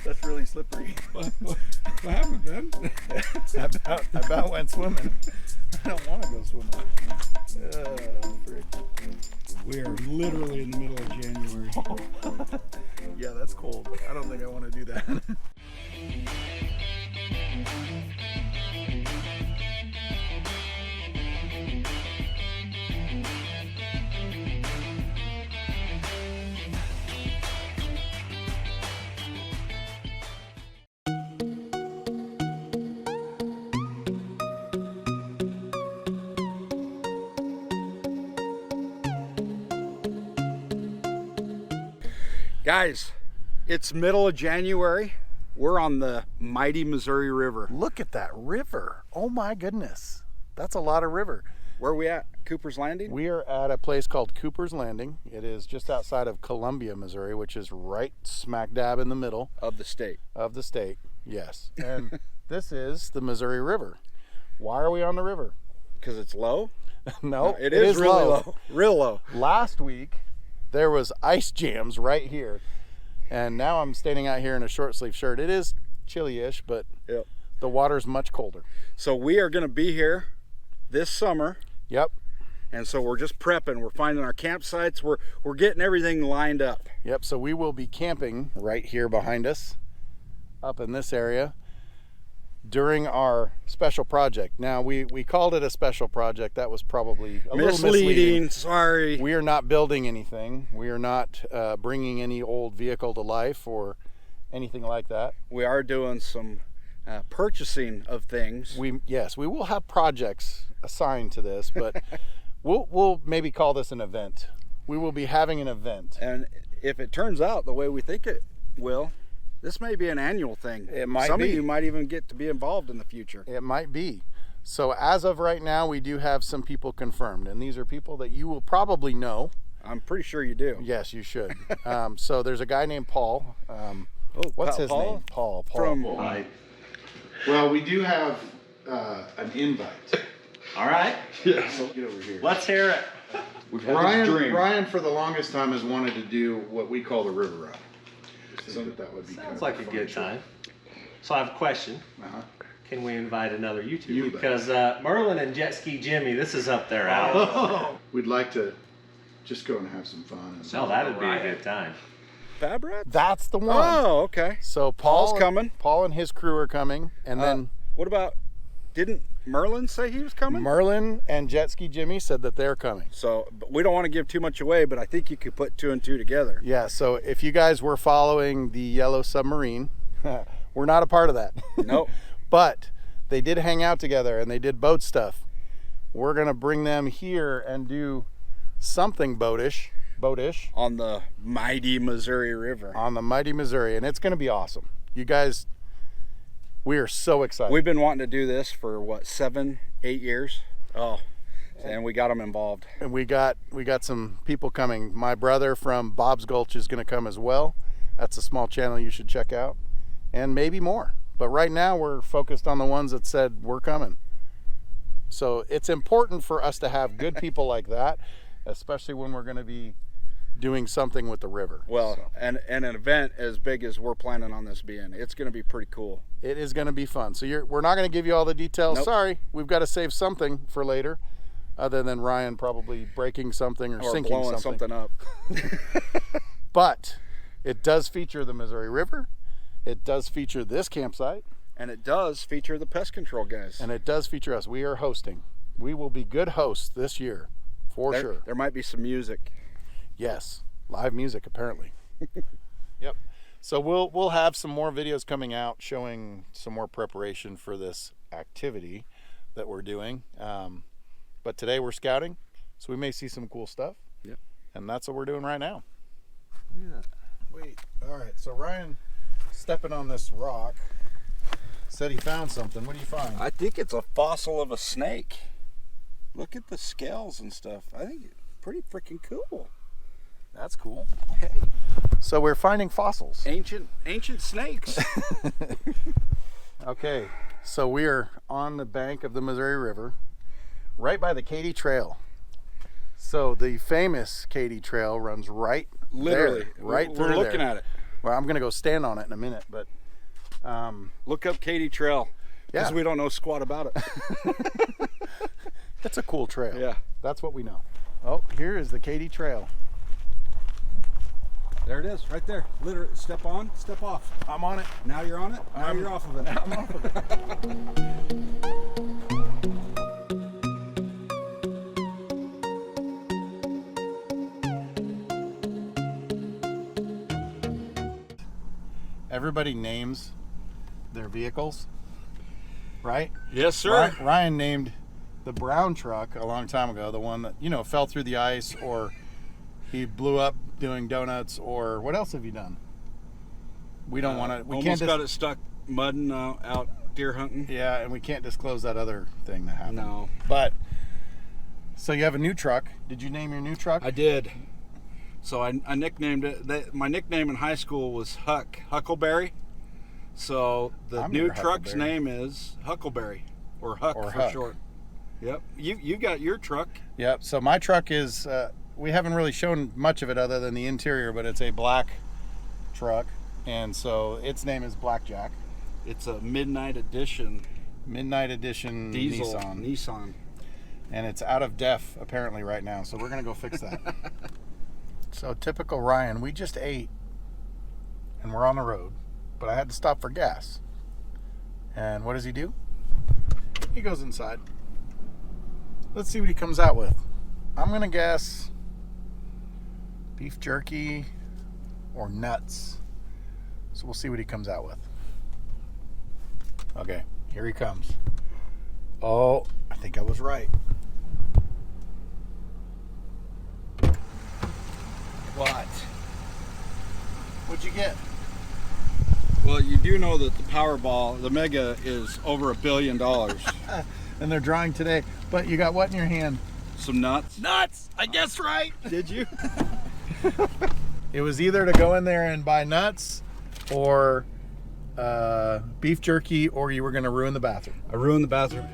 That's really slippery. What happened, Ben? I about went swimming. I don't want to go swimming. Frick. We are literally in the middle of January. Yeah, that's cold. I don't think I want to do that. Guys, it's middle of January. We're on the mighty Missouri River. Look at that river. Oh my goodness. That's a lot of river. Where are we at? Cooper's Landing? We are at a place called Cooper's Landing. It is just outside of Columbia, Missouri, which is right smack dab in the middle. Of the state. Of the state, yes. And this is the Missouri River. Why are we on the river? Because it's low? No, it is really low. Real low. Last week, there was ice jams right here. And now I'm standing out here in a short sleeve shirt. It is chilly-ish, but yep. The water's much colder. So we are going to be here this summer. Yep. And so we're just prepping. We're finding our campsites. We're getting everything lined up. Yep, so we will be camping right here behind us, up in this area, during our special project. Now, we called it a special project. That was probably a little misleading. Sorry. We are not building anything. We are not bringing any old vehicle to life or anything like that. We are doing some purchasing of things. Yes, we will have projects assigned to this, but we'll maybe call this an event. We will be having an event. And if it turns out the way we think it will, this may be an annual thing. It might Some be. of you might even get to be involved in the future. It might be. So as of right now, we do have some people confirmed, and these are people that you will probably know. I'm pretty sure you do. Yes, you should. So there's a guy named Paul. What's his Paul? name? Paul. From Well, we do have an invite. All right, Yes. Get over here. let's hear it. We've had this dream. Ryan, for the longest time, has wanted to do what we call the river ride. That would be Sounds like a good time. So I have a question. Uh-huh. Can we invite another YouTuber? You bet. Because Merlin and Jet Ski Jimmy, this is up their alley. We'd like to just go and have some fun. No, that'd be a good time. Fab Rats? That's the one. Oh, okay. So Paul's coming. Paul and his crew are coming, and then What about, didn't Merlin say he was coming? Merlin and Jet Ski Jimmy said that they're coming. So but we don't want to give too much away, but I think you could put 2 and 2 together. Yeah, so if you guys were following the Yellow Submarine, we're not a part of that. Nope. But they did hang out together and they did boat stuff. We're gonna bring them here and do something boatish On the mighty Missouri River. on the mighty Missouri, and it's gonna be awesome. You guys, we are so excited. We've been wanting to do this for what, 7, 8 years? Oh, and we got them involved. And we got some people coming. My brother from Bob's Gulch is gonna come as well. That's a small channel you should check out, and maybe more. But right now we're focused on the ones that said we're coming. So it's important for us to have good people like that, especially when we're gonna be doing something with the river. Well, So and an event as big as we're planning on this being, it's going to be pretty cool. it is gonna be fun. So we're not gonna give you all the details. Nope. Sorry, we've got to save something for later, other than Ryan probably breaking something or sinking blowing something up. But it does feature the Missouri River. It does feature this campsite. And it does feature the pest control guys. And it does feature us. We are hosting. We will be good hosts this year, for sure. There might be some music. Yes, live music apparently. Yep. So we'll have some more videos coming out showing some more preparation for this activity that we're doing. But today we're scouting, so we may see some cool stuff. Yep. And that's what we're doing right now. Yeah. Wait. All right. So Ryan, stepping on this rock, said he found something. What do you find? I think it's a fossil of a snake. Look at the scales and stuff. I think it's pretty freaking cool. That's cool. Hey, So we're finding fossils. ancient snakes. Okay, so we are on the bank of the Missouri River, right by the Katy Trail. So the famous Katy Trail runs right Literally, there, right we're through looking there. at it. Well, I'm gonna go stand on it in a minute, but Look up Katy Trail, because yeah, we don't know squat about it. it's a cool trail. Yeah. That's what we know. Oh, here is the Katy Trail. There it is, right there. Literally, step on, step off. I'm on it. Now you're on it. Now you're off of it. I'm off of it. Everybody names their vehicles, right? Yes, sir. Ryan named the brown truck a long time ago, the one that, you know, fell through the ice, or he blew up doing donuts, or what else have you done? We don't want to. We Almost can't got it stuck mudding out deer hunting. Yeah, and we can't disclose that other thing that happened. No. But so you have a new truck. Did you name your new truck? I did. So I nicknamed it. My nickname in high school was Huckleberry. So the I'm new your truck's Huckleberry. name is Huckleberry, or Huck Or for Huck. short. Yep. You got your truck. Yep. So my truck is. We haven't really shown much of it other than the interior, but it's a black truck, and so its name is Blackjack. It's a midnight edition Midnight Edition diesel Nissan, and it's out of def apparently right now. So we're gonna go fix that. So typical Ryan. We just ate, and we're on the road, but I had to stop for gas. And what does he do? He goes inside. Let's see what he comes out with. I'm gonna guess beef jerky or nuts. So we'll see what he comes out with. Okay, here he comes. Oh, I think I was right. What? What'd you get? Well, you do know that the Powerball, the Mega, is over $1 billion. And they're drawing today. But you got what in your hand? Some nuts. Nuts! I guessed right. Did you? It was either to go in there and buy nuts or beef jerky, or you were going to ruin the bathroom. I ruined the bathroom.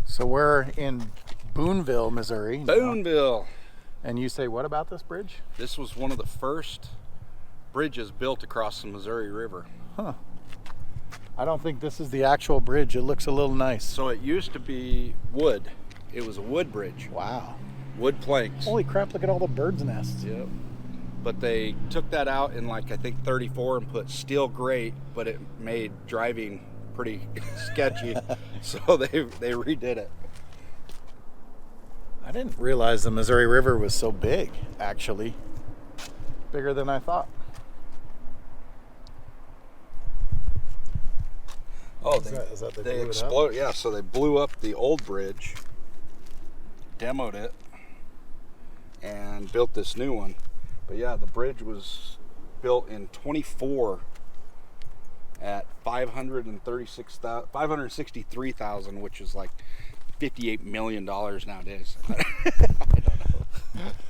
So we're in Booneville, Missouri. now. Booneville. And you say what about this bridge? This was one of the first bridges built across the Missouri River. Huh. I don't think this is the actual bridge. It looks a little nice. So it used to be wood. It was a wood bridge, Wow. wood planks. Holy crap, look at all the birds' nests. Yep. But they took that out in like, I think 34 and put steel grate, but it made driving pretty sketchy. So they redid it. I didn't realize the Missouri River was so big, actually. Bigger than I thought. Oh, is that they they blew it up? explode. Yeah, so they blew up the old bridge, demoed it, and built this new one. But yeah, the bridge was built in 24 at $563,000, which is like $58 million nowadays. I don't know.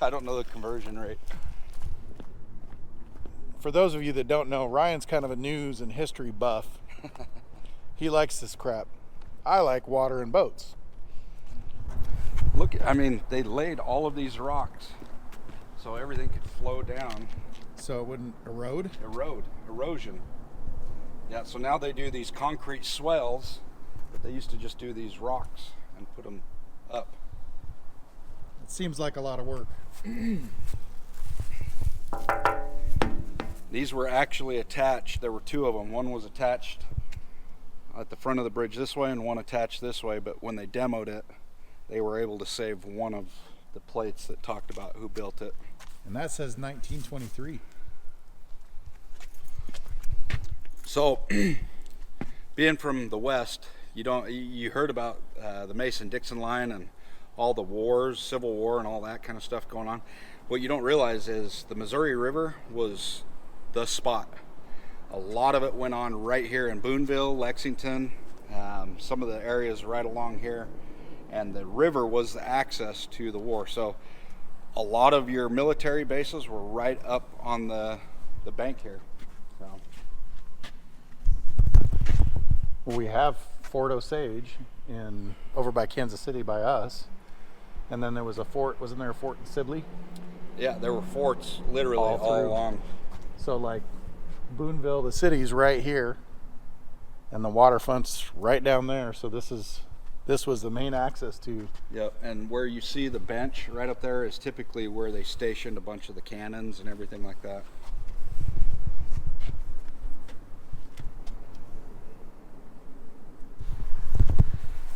I don't know the conversion rate. For those of you that don't know, Ryan's kind of a news and history buff. He likes this crap. I like water and boats. Look, I mean, they laid all of these rocks so everything could flow down. So it wouldn't erode? Erosion. Yeah, so now they do these concrete swells, but they used to just do these rocks and put them up. It seems like a lot of work. These were actually attached. There were two of them. One was attached at the front of the bridge this way and one attached this way, but when they demoed it, they were able to save one of the plates that talked about who built it. And that says 1923. So, being from the West, you heard about the Mason-Dixon line and all the wars, Civil War and all that kind of stuff going on. What you don't realize is the Missouri River was the spot. A lot of it went on right here in Booneville, Lexington, some of the areas right along here, and the river was the access to the war. So a lot of your military bases were right up on the bank here. So. Well, we have Fort Osage over by Kansas City by us, and then there was a fort. Wasn't there a fort in Sibley? Yeah, there were forts literally all along. So like Booneville, the city's right here, and the waterfront's right down there. So this was the main access to. Yep, and where you see the bench right up there is typically where they stationed a bunch of the cannons and everything like that.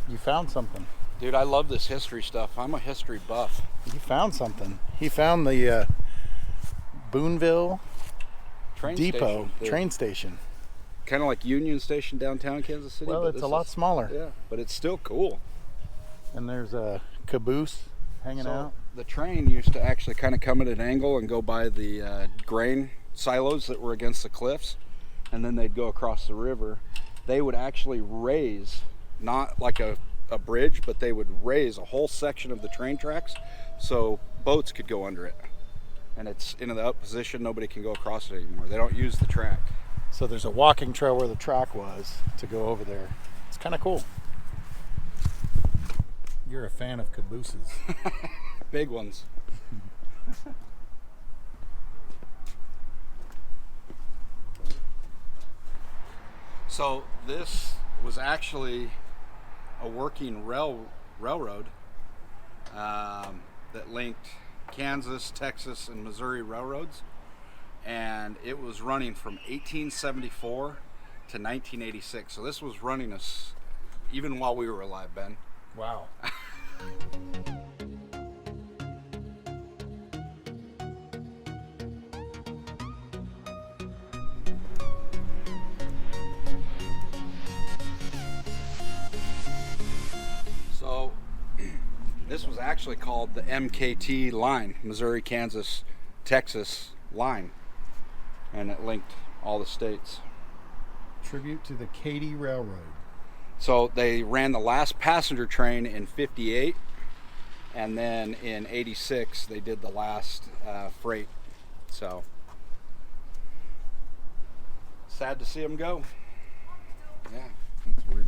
You found something. Dude, I love this history stuff. I'm a history buff. He found something. He found the Booneville Depot train station. Kind of like Union Station downtown Kansas City. Well, it's a lot smaller. Yeah, but it's still cool. And there's a caboose hanging out. The train used to actually kind of come at an angle and go by the grain silos that were against the cliffs, and then they'd go across the river. They would actually raise, not like a bridge, but they would raise a whole section of the train tracks so boats could go under it. And it's in the up position, nobody can go across it anymore. They don't use the track. So there's a walking trail where the track was to go over there. It's kind of cool. You're a fan of cabooses. Big ones. So this was actually a working railroad that linked Kansas, Texas, and Missouri railroads, and it was running from 1874 to 1986. So this was running us even while we were alive, Ben. Wow. So this was actually called the MKT line, Missouri, Kansas, Texas line, and it linked all the states. Tribute to the MKT Railroad. So they ran the last passenger train in '58, and then in '86 they did the last freight. So sad to see them go. Yeah, that's weird.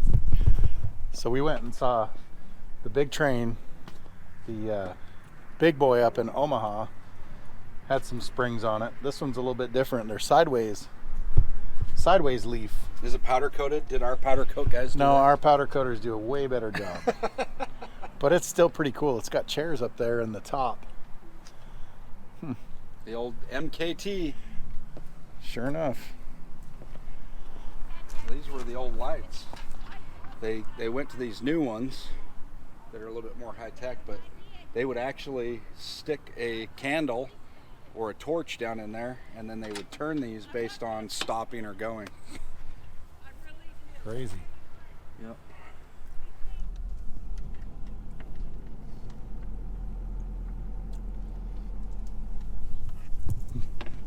So we went and saw the big train, the big boy up in Omaha. Had some springs on it. This one's a little bit different. They're sideways leaf. Is it powder coated? Did our powder coat guys do No, that? our powder coaters do a way better job. But it's still pretty cool. It's got chairs up there in the top. The old MKT. Sure enough. These were the old lights. They went to these new ones that are a little bit more high tech, but they would actually stick a candle or a torch down in there, and then they would turn these based on stopping or going. Crazy. Yep.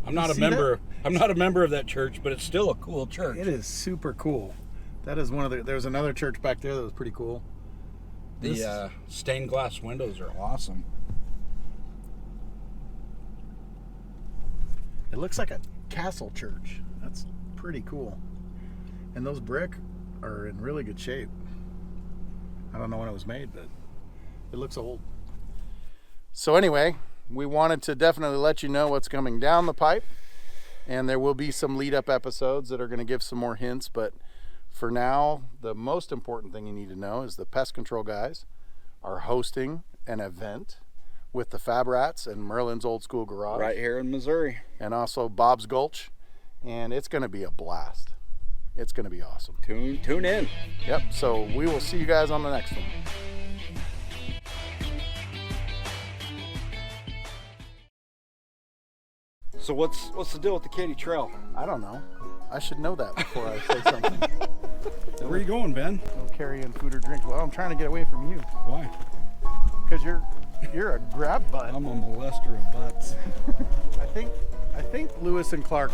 I'm not a member of that church, but it's still a cool church. It is super cool. That is one of the. There's another church back there that was pretty cool. The stained glass windows are awesome. It looks like a castle church. That's pretty cool. And those brick are in really good shape. I don't know when it was made, but it looks old. So anyway, we wanted to definitely let you know what's coming down the pipe. And there will be some lead up episodes that are going to give some more hints. But for now, the most important thing you need to know is the Pest Control Guys are hosting an event with the Fab Rats and Merlin's Old School Garage. Right here in Missouri. And also Bob's Gulch. And it's going to be a blast. It's going to be awesome. Tune in. Yep. So we will see you guys on the next one. So what's the deal with the Katy Trail? I don't know. I should know that before I say something. Where are you going, Ben? No carrying food or drink. Well, I'm trying to get away from you. Why? Because you're a grab butt. I'm a molester of butts. I think Lewis and Clark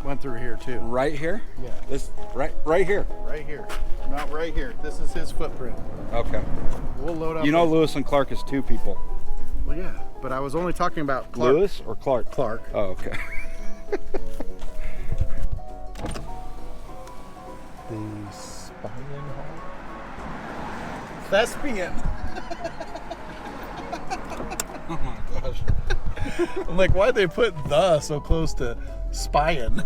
went through here too. Right here? Yeah. This right here. Right here. Not right here. This is his footprint. Okay. We'll load up. You know Lewis and Clark is 2 people. Well, yeah, but I was only talking about Clark. Lewis or Clark? Clark. Oh, okay. The Spying Hall. Thespian. Oh my gosh. I'm like, why'd they put the so close to spying?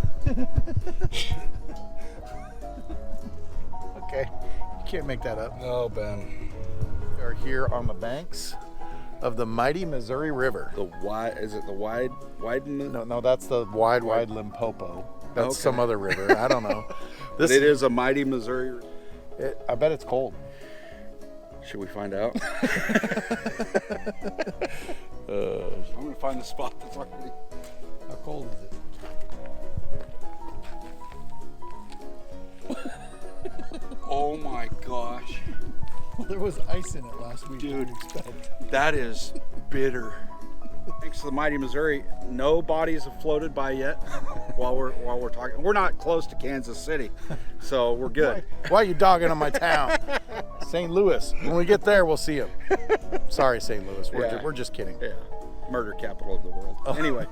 Okay, you can't make that up. Oh, Ben. We are here on the banks of the mighty Missouri River. Is it the wide? No, that's the wide Limpopo. That's Okay. some other river. I don't know. It is a mighty Missouri. I bet it's cold. Should we find out? I'm gonna find the spot that's already. How cold is it? Oh my gosh, Well, there was ice in it last week. dude, that is bitter. Thanks to the mighty Missouri, no bodies have floated by yet. While we're talking, we're not close to Kansas City, so we're good. Why are you dogging on my town? St. Louis. When we get there, we'll see him. Sorry, St. Louis. We're just kidding. Yeah, murder capital of the world. Anyway,